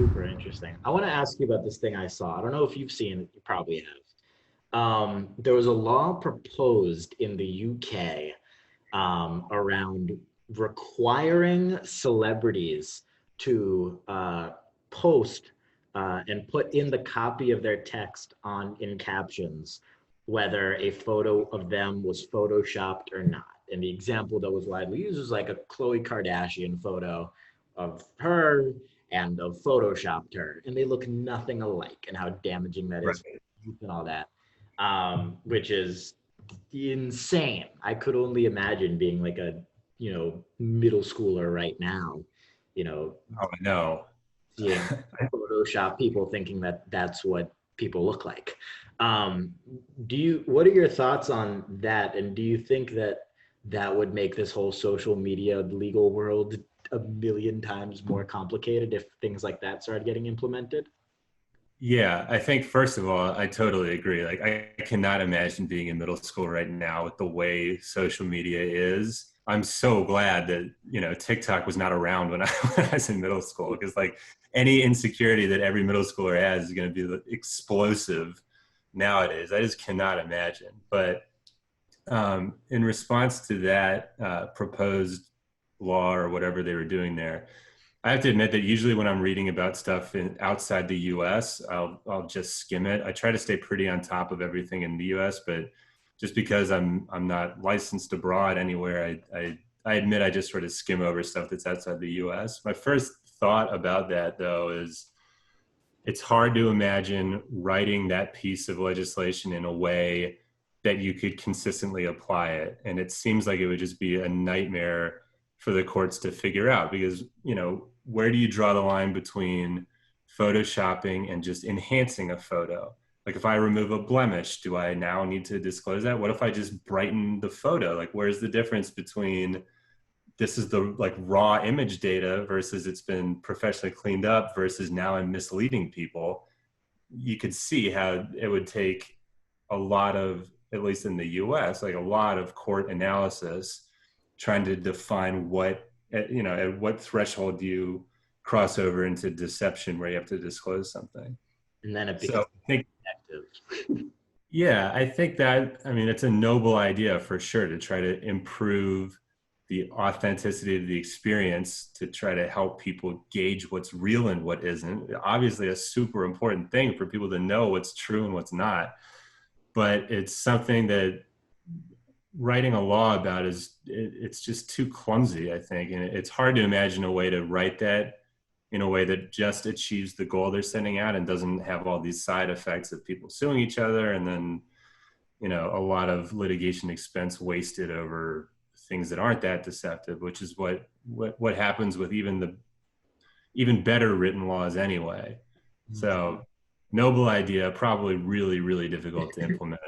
Super interesting. I want to ask you about this thing I saw. I don't know if you've seen it, you probably have. There was a law proposed in the UK around requiring celebrities to post and put in the copy of their text on in captions whether a photo of them was photoshopped or not. And the example that was widely used was like a Khloe Kardashian photo of her and of photoshopped her, and they look nothing alike, and how damaging that is Right. and all that, which is insane. I could only imagine being like a middle schooler right now, you know, Oh, I know. seeing Photoshop people thinking that that's what people look like. Um, what are your thoughts on that? And do you think that that would make this whole social media legal world a million times more complicated if things like that started getting implemented? Yeah, I think first of all, I totally agree. Like, I cannot imagine being in middle school right now with the way social media is. I'm so glad that, TikTok was not around when I, when I was in middle school, because like any insecurity that every middle schooler has is going to be explosive nowadays. I just cannot imagine. But in response to that proposed law or whatever they were doing there, I have to admit that usually when I'm reading about stuff outside the U.S., I'll just skim it. I try to stay pretty on top of everything in the U.S., but just because I'm not licensed abroad anywhere, I admit I just sort of skim over stuff that's outside the U.S. My first thought about that, though, is it's hard to imagine writing that piece of legislation in a way that you could consistently apply it. And it seems like it would just be a nightmare for the courts to figure out because, where do you draw the line between photoshopping and just enhancing a photo? Like if I remove a blemish, do I now need to disclose that? What if I just brighten the photo? Like where's the difference between this is the like raw image data versus it's been professionally cleaned up versus now I'm misleading people? You could see how it would take a lot of, at least in the US, like a lot of court analysis trying to define at what threshold do you cross over into deception where you have to disclose something. And then it So becomes I think, active. yeah, I think that, I mean, it's a noble idea for sure to try to improve the authenticity of the experience to try to help people gauge what's real and what isn't. Obviously, a super important thing for people to know what's true and what's not. But it's something that writing a law about it's just too clumsy, I think. And it's hard to imagine a way to write that in a way that just achieves the goal they're sending out and doesn't have all these side effects of people suing each other and then a lot of litigation expense wasted over things that aren't that deceptive, which is what happens with even better written laws anyway. So noble idea, probably really, really difficult to implement.